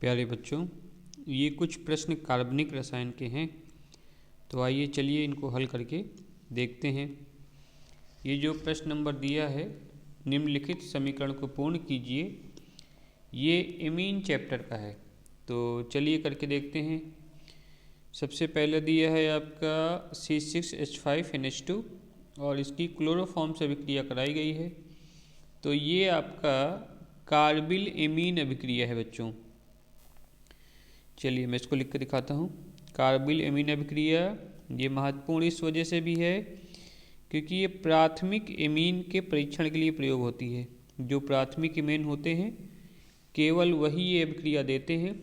प्यारे बच्चों, ये कुछ प्रश्न कार्बनिक रसायन के हैं, तो आइए चलिए इनको हल करके देखते हैं। ये जो प्रश्न नंबर दिया है, निम्नलिखित समीकरण को पूर्ण कीजिए, ये एमीन चैप्टर का है। तो चलिए करके देखते हैं। सबसे पहले दिया है आपका C6H5NH2 और इसकी क्लोरोफॉर्म से अभिक्रिया कराई गई है। तो ये आपका कार्बिल एमीन अभिक्रिया है बच्चों। चलिए मैं इसको लिख कर दिखाता हूँ। कार्बिल एमीन अभिक्रिया ये महत्वपूर्ण इस वजह से भी है क्योंकि ये प्राथमिक एमीन के परीक्षण के लिए प्रयोग होती है। जो प्राथमिक एमीन होते हैं केवल वही ये अभिक्रिया देते हैं,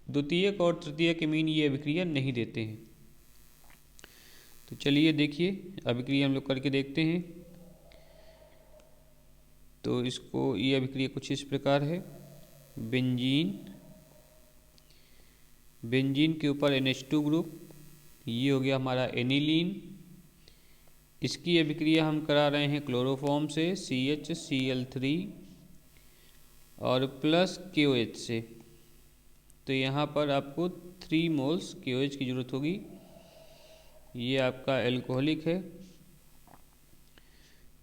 द्वितीयक और तृतीयक एमीन ये अभिक्रिया नहीं देते हैं। तो चलिए देखिए अभिक्रिया हम लोग करके देखते हैं। तो इसको ये अभिक्रिया कुछ इस प्रकार है। बेंजीन के ऊपर NH2 ग्रुप, ये हो गया हमारा एनिलीन। इसकी अभिक्रिया हम करा रहे हैं क्लोरोफॉर्म से CHCl3 और प्लस KOH से। तो यहाँ पर आपको 3 मोल्स KOH की ज़रूरत होगी। ये आपका एल्कोहलिक है।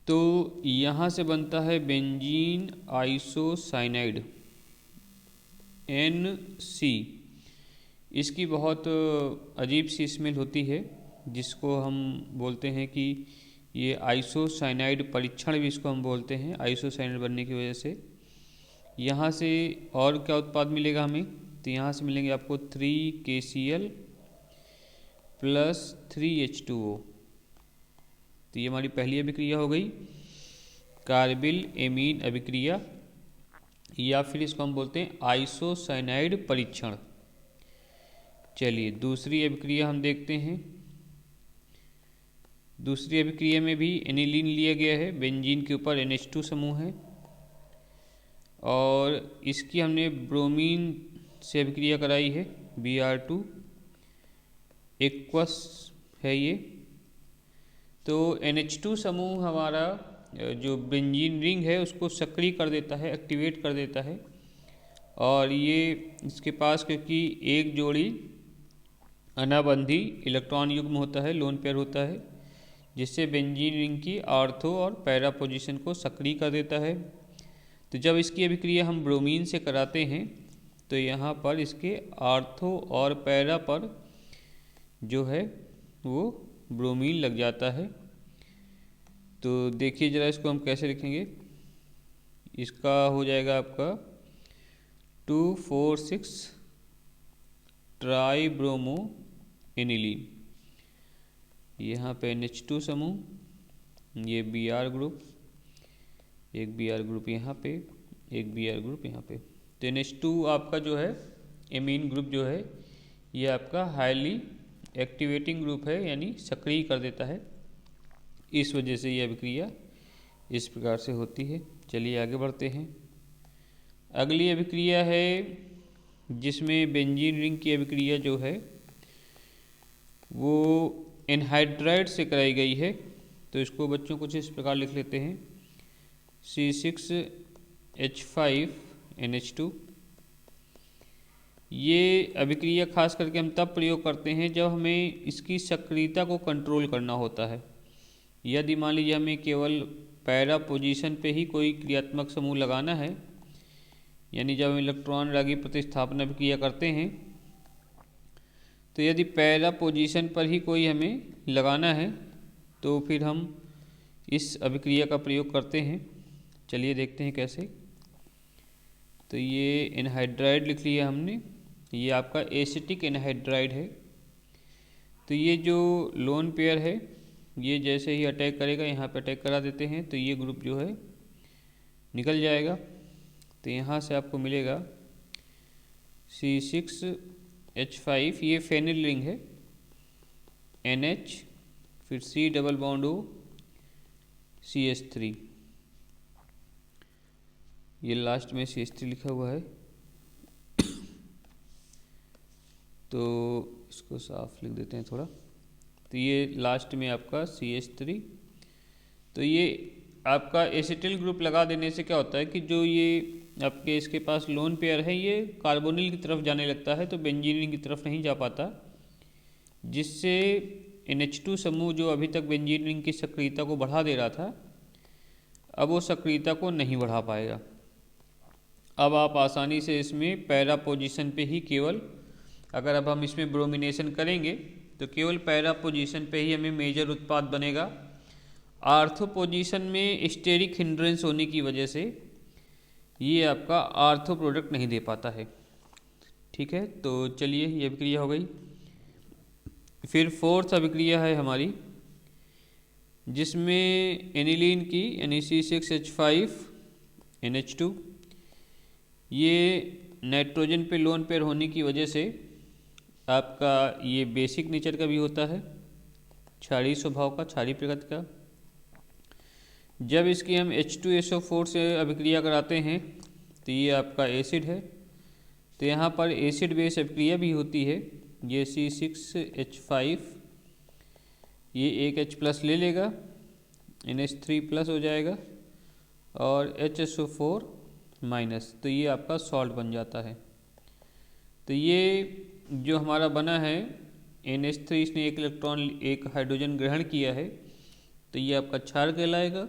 तो यहाँ से बनता है बेंजीन आइसोसाइनाइड NC। इसकी बहुत अजीब सी स्मेल होती है, जिसको हम बोलते हैं कि ये आइसोसाइनाइड परीक्षण भी इसको हम बोलते हैं, आइसोसाइनाइड बनने की वजह से। यहाँ से और क्या उत्पाद मिलेगा हमें? तो यहाँ से मिलेंगे आपको 3KCl प्लस 3H2O। तो ये हमारी पहली अभिक्रिया हो गई, कार्बिल एमीन अभिक्रिया, या फिर इसको हम बोलते हैं आइसोसाइनाइड परीक्षण। चलिए दूसरी अभिक्रिया हम देखते हैं। दूसरी अभिक्रिया में भी एनिलीन लिया गया है, बेंजीन के ऊपर NH2 समूह है और इसकी हमने ब्रोमीन से अभिक्रिया कराई है, Br2 एक्वस है ये। तो NH2 समूह हमारा जो बेंजीन रिंग है उसको सक्रिय कर देता है, एक्टिवेट कर देता है। और ये इसके पास क्योंकि एक जोड़ी अनाबंधी इलेक्ट्रॉन युग्म होता है, लोन पेयर होता है, जिससे बेंजीन रिंग की आर्थो और पैरा पोजीशन को सक्रिय कर देता है। तो जब इसकी अभिक्रिया हम ब्रोमीन से कराते हैं तो यहाँ पर इसके आर्थो और पैरा पर जो है वो ब्रोमीन लग जाता है। तो देखिए ज़रा इसको हम कैसे लिखेंगे। इसका हो जाएगा आपका 2,4,6 ट्राईब्रोमो एनिलीन। यहाँ पे NH2 समूह, ये Br ग्रुप, एक Br ग्रुप यहाँ पे, एक Br ग्रुप यहाँ पे। तो NH2 आपका जो है एमीन ग्रुप जो है ये आपका हाईली एक्टिवेटिंग ग्रुप है, यानी सक्रिय कर देता है। इस वजह से ये अभिक्रिया इस प्रकार से होती है। चलिए आगे बढ़ते हैं। अगली अभिक्रिया है जिसमें बेंजीन रिंग की अभिक्रिया जो है वो एनहाइड्राइड से कराई गई है। तो इसको बच्चों कुछ इस प्रकार लिख लेते हैं, C6H5NH2। ये अभिक्रिया खास करके हम तब प्रयोग करते हैं जब हमें इसकी सक्रियता को कंट्रोल करना होता है। यदि मान लीजिए हमें केवल पैरा पोजीशन पे ही कोई क्रियात्मक समूह लगाना है, यानी जब हम इलेक्ट्रॉन रागी प्रतिस्थापन अभिक्रिया करते हैं तो यदि पैरा पोजीशन पर ही कोई हमें लगाना है तो फिर हम इस अभिक्रिया का प्रयोग करते हैं। चलिए देखते हैं कैसे। तो ये एनहाइड्राइड लिख लिया हमने, ये आपका एसिटिक एनहाइड्राइड है। तो ये जो लोन पेयर है ये जैसे ही अटैक करेगा, यहाँ पे अटैक करा देते हैं तो ये ग्रुप जो है निकल जाएगा। तो यहाँ से आपको मिलेगा C6H5, ये फेनिल रिंग है, NH, फिर C double bond O, CH3, ये लास्ट में CH3 लिखा हुआ है। तो इसको साफ लिख देते हैं थोड़ा। तो ये लास्ट में आपका CH3। तो ये आपका एसिटिल ग्रुप लगा देने से क्या होता है कि जो ये आपके इसके पास लोन पेयर है, ये कार्बोनिल की तरफ जाने लगता है, तो बेंजीन की तरफ नहीं जा पाता, जिससे NH2 समूह जो अभी तक बेंजीन रिंग की सक्रियता को बढ़ा दे रहा था, अब वो सक्रियता को नहीं बढ़ा पाएगा। अब आप आसानी से इसमें पैरा पोजीशन पे ही केवल, अगर अब हम इसमें ब्रोमिनेशन करेंगे तो केवल पैरा पोजीशन पे ही हमें मेजर उत्पाद बनेगा। आर्थो पोजीशन में स्टेरिक हिंड्रेंस होने की वजह से ये आपका आर्थो प्रोडक्ट नहीं दे पाता है। ठीक है, तो चलिए ये अभिक्रिया हो गई। फिर फोर्थ अभिक्रिया है हमारी, जिसमें एनिलीन की NeC6H5NH2, ये नाइट्रोजन पे लोन पेयर होने की वजह से आपका ये बेसिक नेचर का भी होता है, क्षारीय स्वभाव का, क्षारीय प्रकृति का। जब इसकी हम H2SO4 से अभिक्रिया कराते हैं तो ये आपका एसिड है, तो यहाँ पर एसिड बेस अभिक्रिया भी होती है। ये C6H5 ये एक H+ ले लेगा, NH3+ हो जाएगा और HSO4-, तो ये आपका सॉल्ट बन जाता है। तो ये जो हमारा बना है NH3, इसने एक इलेक्ट्रॉन, एक हाइड्रोजन ग्रहण किया है, तो ये आपका क्षार कहलाएगा,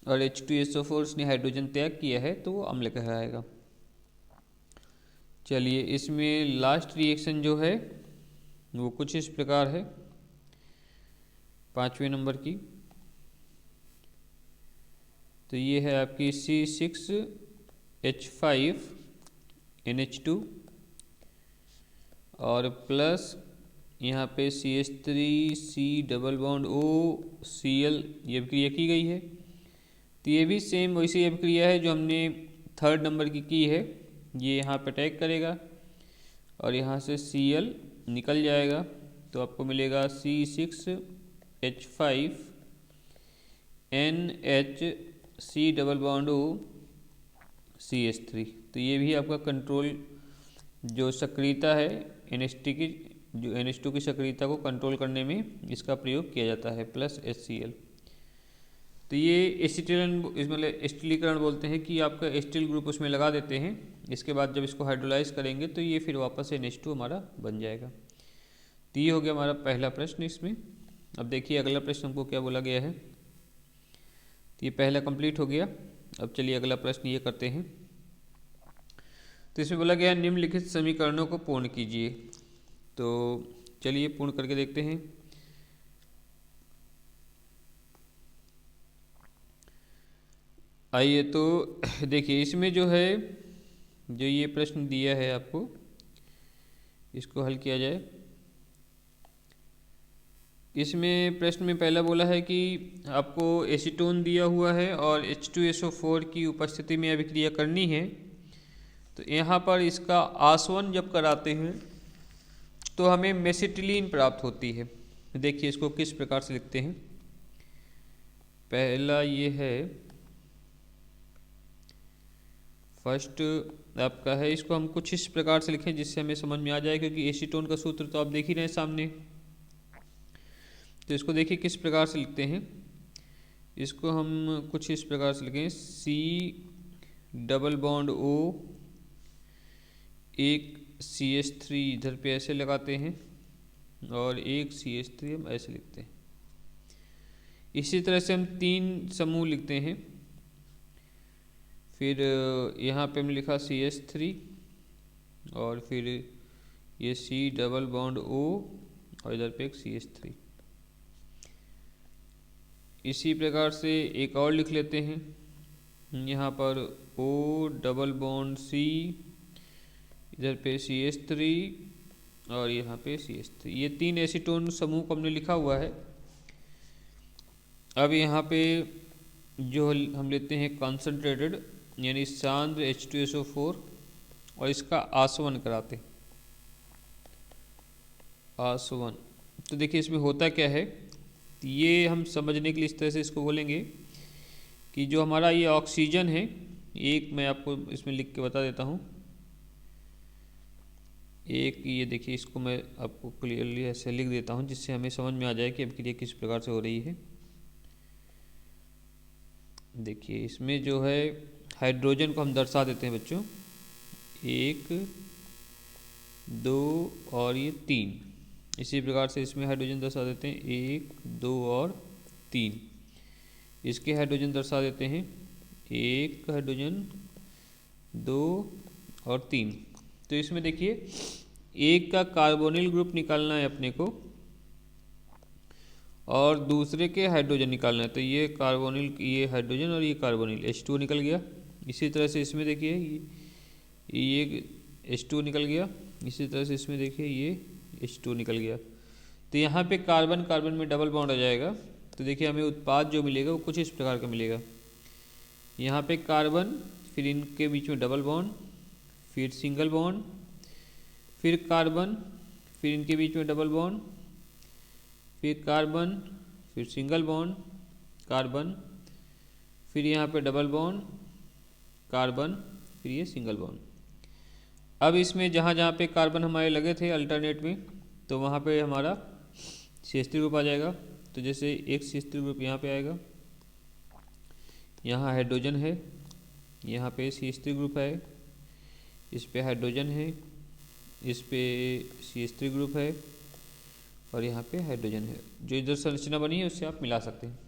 और H2SO4 इसने हाइड्रोजन त्याग किया है, तो वो अम्ल कहलाएगा। चलिए इसमें लास्ट रिएक्शन जो है वो कुछ इस प्रकार है, 5वें नंबर की। तो ये है आपकी C6H5NH2 और प्लस यहाँ पे CH3C+O Cl, ये अभिक्रिया की गई है। तो ये भी सेम वैसी अभिक्रिया है जो हमने 3rd नंबर की है। ये यहाँ पे अटैक करेगा और यहाँ से Cl निकल जाएगा, तो आपको मिलेगा C6H5NHC+O तो ये भी आपका कंट्रोल, जो सक्रियता है NH2 की, जो NH2 की सक्रियता को कंट्रोल करने में इसका प्रयोग किया जाता है, प्लस HCl। तो ये एसिटिलन, मतलब एस्टिलीकरण बोलते हैं कि आपका एस्टिल ग्रुप उसमें लगा देते हैं। इसके बाद जब इसको हाइड्रोलाइज करेंगे तो ये फिर वापस से NH2 हमारा बन जाएगा। तो ये हो गया हमारा पहला प्रश्न इसमें। अब देखिए अगला प्रश्न हमको क्या बोला गया है। तो ये पहला कंप्लीट हो गया। अब चलिए अगला प्रश्न ये करते हैं। तो इसमें बोला गया निम्नलिखित समीकरणों को पूर्ण कीजिए। तो चलिए पूर्ण करके देखते हैं। आइए तो देखिए इसमें जो है, जो ये प्रश्न दिया है आपको, इसको हल किया जाए। इसमें प्रश्न में पहला बोला है कि आपको एसीटोन दिया हुआ है और H2SO4 की उपस्थिति में अभिक्रिया करनी है। तो यहाँ पर इसका आसवन जब कराते हैं तो हमें मेसिटिलीन प्राप्त होती है। देखिए इसको किस प्रकार से लिखते हैं। पहला ये है, फर्स्ट आपका है, इसको हम कुछ इस प्रकार से लिखें जिससे हमें समझ में आ जाए, क्योंकि एसीटोन का सूत्र तो आप देख ही रहे हैं सामने। तो इसको देखिए किस प्रकार से लिखते हैं। इसको हम कुछ इस प्रकार से लिखें, C+O, एक CH3 इधर पे ऐसे लगाते हैं और एक CH3 हम ऐसे लिखते हैं। इसी तरह से हम 3 समूह लिखते हैं। फिर यहाँ पे हमने लिखा CH3 और फिर ये C+O और इधर पे एक CH3। इसी प्रकार से एक और लिख लेते हैं, यहाँ पर O+C, इधर पे CH3 और यहाँ पे CH3। ये 3 एसीटोन समूह को हमने लिखा हुआ है। अब यहाँ पे जो हम लेते हैं कॉन्सेंट्रेटेड यानी सांद्र H2SO4 और इसका आसवन कराते हैं, आसवन। तो देखिए इसमें होता क्या है, ये हम समझने के लिए इस तरह से इसको बोलेंगे कि जो हमारा ये ऑक्सीजन है, एक मैं आपको इसमें लिख के बता देता हूँ। एक ये देखिए, इसको मैं आपको क्लियरली ऐसे लिख देता हूँ जिससे हमें समझ में आ जाए कि अभिक्रिया किस प्रकार से हो रही है। देखिए इसमें जो है हाइड्रोजन को हम दर्शा देते हैं बच्चों, 1 2 और ये 3। इसी प्रकार से इसमें हाइड्रोजन दर्शा देते हैं 1 2 और 3। इसके हाइड्रोजन दर्शा देते हैं 1 हाइड्रोजन 2 और 3। तो इसमें देखिए एक का कार्बोनिल ग्रुप निकालना है अपने को और दूसरे के हाइड्रोजन निकालना है। तो ये कार्बोनिल, ये हाइड्रोजन और ये कार्बोनिल, H2 निकल गया। इसी तरह से इसमें देखिए ये H2 निकल गया। इसी तरह से इसमें देखिए ये H2 निकल गया। तो यहाँ पे कार्बन कार्बन में डबल बॉन्ड आ जाएगा। तो देखिए हमें उत्पाद जो मिलेगा वो कुछ इस प्रकार का मिलेगा। यहाँ पे कार्बन, फिर इनके बीच में डबल बॉन्ड, फिर सिंगल बॉन्ड, फिर कार्बन, फिर इनके बीच में डबल बॉन्ड, फिर कार्बन, फिर सिंगल बॉन्ड, कार्बन, फिर यहाँ पे डबल बॉन्ड, कार्बन, फिर ये सिंगल बॉन्ड। अब इसमें जहाँ जहाँ पे कार्बन हमारे लगे थे अल्टरनेट में, तो वहाँ पे हमारा CH3 ग्रुप आ जाएगा। तो जैसे एक CH3 ग्रुप यहाँ पे आएगा, यहाँ हाइड्रोजन है, यहाँ पे CH3 ग्रुप है, इस पे हाइड्रोजन है, इस पे CH3 ग्रुप है और यहाँ पे हाइड्रोजन है। जो इधर संरचना बनी है उससे आप मिला सकते हैं।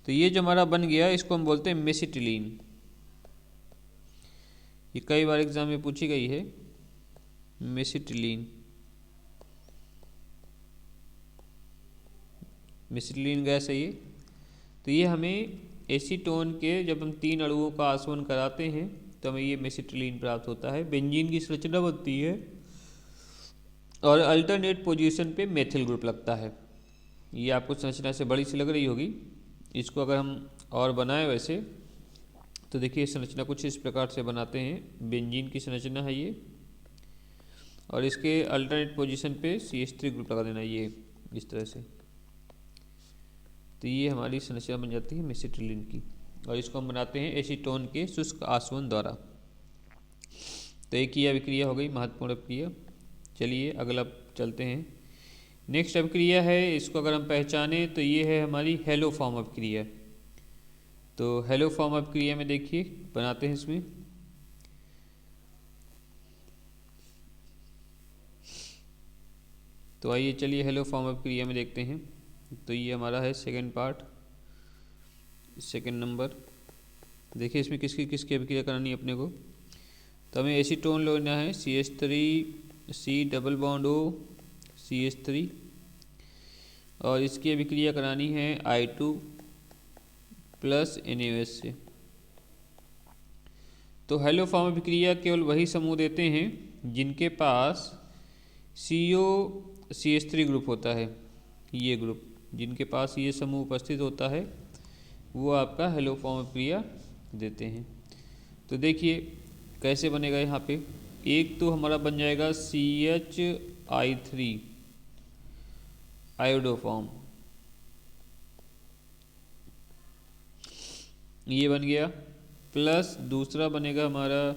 तो ये जो हमारा बन गया इसको हम बोलते हैं मेसिटिलीन। ये कई बार एग्जाम में पूछी गई है, मेसिटिलीन। मेसिटिलीन गैस है ये। तो ये हमें एसीटोन के, जब हम 3 अणुओं का आसवन कराते हैं तो हमें ये मेसिटिलीन प्राप्त होता है। बेंजीन की संरचना बनती है और अल्टरनेट पोजीशन पे मेथिल ग्रुप लगता है। ये आपको संरचना से बड़ी सी लग रही होगी। इसको अगर हम और बनाएं वैसे तो देखिए संरचना कुछ इस प्रकार से बनाते हैं। बेंजीन की संरचना है ये और इसके अल्टरनेट पोजीशन पे CH3 ग्रुप लगा देना, ये इस तरह से। तो ये हमारी संरचना बन जाती है मेसिटिलीन की और इसको हम बनाते हैं एसीटोन के शुष्क आसवन द्वारा। तो एक ही अभिक्रिया हो गई, महत्वपूर्ण अभिक्रिया। चलिए अगला चलते हैं। नेक्स्ट अभिक्रिया है, इसको अगर हम पहचाने तो ये है हमारी हेलो फॉर्म अभिक्रिया। तो हेलो फॉर्म अभिक्रिया में देखिए बनाते हैं इसमें तो आइए चलिए हेलो फॉर्म अभिक्रिया में देखते हैं। तो ये हमारा है सेकेंड पार्ट, सेकेंड नंबर। देखिए इसमें किसकी किसकी अभिक्रिया करानी है अपने को। तो हमें एसीटोन लेना है, CH3C double bond O CH3 और इसकी अभिक्रिया करानी है I2 प्लस NaOH से। तो हेलो फॉर्म अभिक्रिया केवल वही समूह देते हैं जिनके पास COCH3 ग्रुप होता है। ये ग्रुप जिनके पास ये समूह उपस्थित होता है वो आपका हेलो फॉर्म अभिक्रिया देते हैं। तो देखिए कैसे बनेगा। यहाँ पे एक तो हमारा बन जाएगा CHI3 आयोडोफॉर्म, ये बन गया। प्लस दूसरा बनेगा हमारा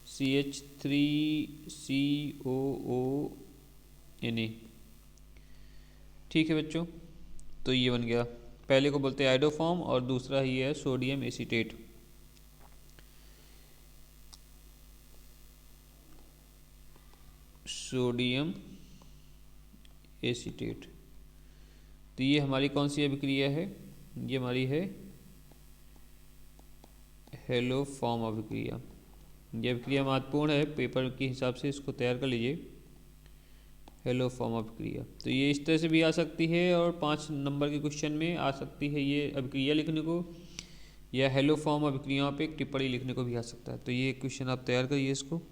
CH3COONA। ठीक है बच्चों, तो ये बन गया। पहले को बोलते हैं आयोडोफॉर्म और दूसरा ही है सोडियम एसीटेट। Sodium acetate. तो ये हमारी कौन सी अभिक्रिया है, ये हमारी है हेलो फॉर्म अभिक्रिया। ये अभिक्रिया महत्वपूर्ण है, पेपर के हिसाब से इसको तैयार कर लीजिए। हेलो फॉर्म अभिक्रिया तो ये इस तरह से भी आ सकती है और 5 नंबर के क्वेश्चन में आ सकती है ये अभिक्रिया लिखने को, या हेलो फॉर्म अभिक्रियाओं पे एक टिप्पणी लिखने को भी आ सकता है। तो ये क्वेश्चन आप तैयार करिए इसको।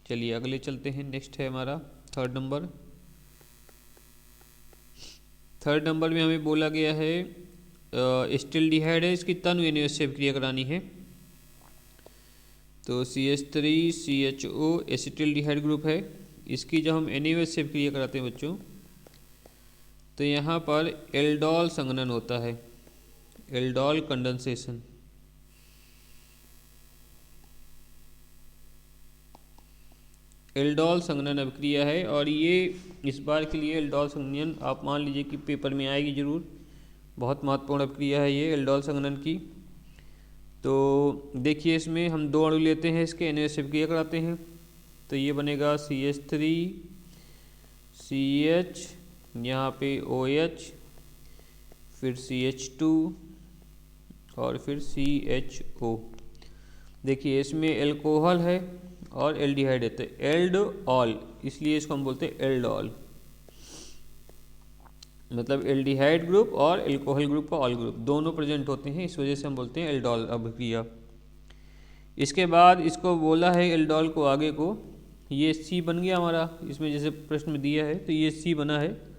चलिए अगले चलते हैं। नेक्स्ट है हमारा थर्ड नंबर। थर्ड नंबर में हमें बोला गया है एसिटिल्डिहाइड है, इसकी तनु NaOH से अभिक्रिया करानी है। तो CH3CHO एसिटिल्डिहाइड ग्रुप है। इसकी जब हम NaOH से अभिक्रिया कराते हैं बच्चों तो यहाँ पर एल्डोल संघनन होता है, एल्डोल कंडेंसेशन। एल्डोल संघनन अभिक्रिया है और ये इस बार के लिए एल्डोल संघनन आप मान लीजिए कि पेपर में आएगी जरूर। बहुत महत्वपूर्ण अभिक्रिया है ये एल्डोल संघनन की। तो देखिए इसमें हम 2 अणु लेते हैं, इसके NaOH से क्रिया कराते हैं, तो ये बनेगा CH3 CH, यहाँ पे OH, फिर CH2 और फिर CHO। देखिए इसमें एल्कोहल है और एल्डिहाइड है, तो एल्डऑल, इसलिए इसको हम बोलते हैं एल्डॉल। मतलब एल्डिहाइड ग्रुप और एल्कोहल ग्रुप का ऑल ग्रुप दोनों प्रेजेंट होते हैं, इस वजह से हम बोलते हैं एल्डॉल अभिक्रिया। इसके बाद इसको बोला है एल्डॉल को आगे को, ये C बन गया हमारा, इसमें जैसे प्रश्न में दिया है तो ये C बना है।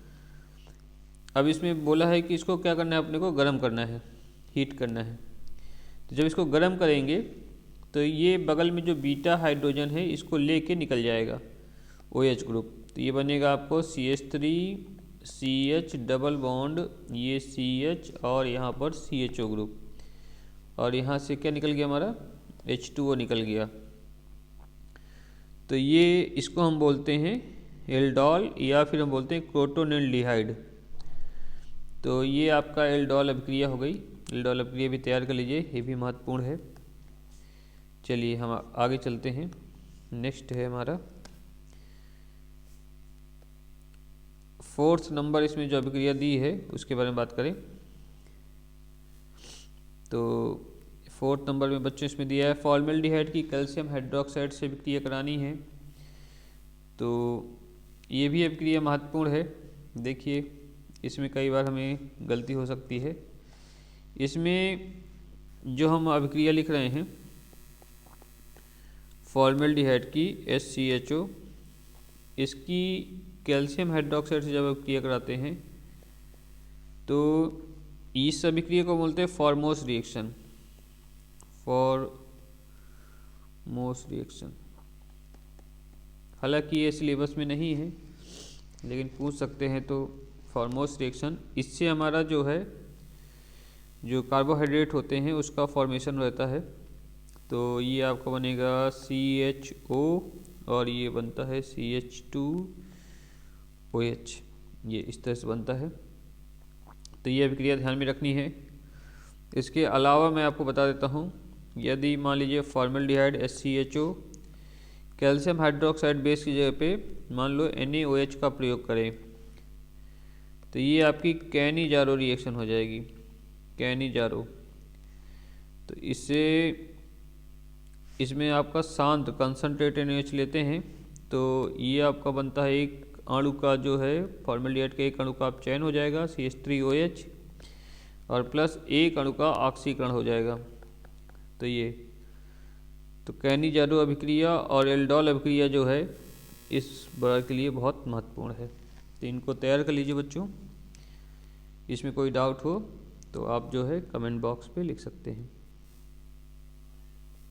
अब इसमें बोला है कि इसको क्या करना है, अपने को गर्म करना है, हीट करना है। तो जब इसको गर्म करेंगे तो ये बगल में जो बीटा हाइड्रोजन है इसको लेके निकल जाएगा OH ग्रुप, तो ये बनेगा आपको CH3 CH डबल बॉन्ड, ये CH और यहाँ पर CHO ग्रुप, और यहाँ से क्या निकल गया हमारा H2O निकल गया। तो ये इसको हम बोलते हैं एल्डॉल, या फिर हम बोलते हैं क्रोटोनेल्डिहाइड। तो ये आपका एल्डॉल अभिक्रिया हो गई। एल्डॉल अभिक्रिया भी तैयार कर लीजिए, ये भी महत्वपूर्ण है। चलिए हम आगे चलते हैं। नेक्स्ट है हमारा 4th नंबर, इसमें जो अभिक्रिया दी है उसके बारे में बात करें तो 4th नंबर में बच्चों इसमें दिया है फॉर्मेल्डिहाइड की कैल्शियम हाइड्रोक्साइड से अभिक्रिया करानी है। तो ये भी अभिक्रिया महत्वपूर्ण है। देखिए इसमें कई बार हमें गलती हो सकती है। इसमें जो हम अभिक्रिया लिख रहे हैं फॉर्मेल्डिहाइड की SCHO, इसकी कैल्शियम हाइड्रोक्साइड से जब अभिक्रिया कराते हैं तो इस अभिक्रिया को बोलते हैं फॉर्मोस रिएक्शन। फॉर्मोस रिएक्शन, हालांकि ये सिलेबस में नहीं है लेकिन पूछ सकते हैं। तो फॉर्मोस रिएक्शन, इससे हमारा जो है जो कार्बोहाइड्रेट होते हैं उसका फॉर्मेशन रहता है। तो ये आपका बनेगा CHO और ये बनता है CH2OH, ये इस तरह से बनता है। तो ये अभिक्रिया ध्यान में रखनी है। इसके अलावा मैं आपको बता देता हूँ, यदि मान लीजिए formaldehyde SCHO calcium hydroxide base की जगह पे मान लो NaOH का प्रयोग करें तो ये आपकी कैनिजारो रिएक्शन हो जाएगी, कैनिजारो। तो इसमें आपका शांत कंसनट्रेट NaOH लेते हैं तो ये आपका बनता है एक अणु का जो है फॉर्मेल्डिहाइड के एक अणु का आप चयन हो जाएगा CH3OH और प्लस एक अणु का ऑक्सीकरण हो जाएगा। तो ये तो कैनिजारो अभिक्रिया और एल्डॉल अभिक्रिया जो है इस वर्ग के लिए बहुत महत्वपूर्ण है। तो इनको तैयार कर लीजिए बच्चों। इसमें कोई डाउट हो तो आप जो है कमेंट बॉक्स पे लिख सकते हैं।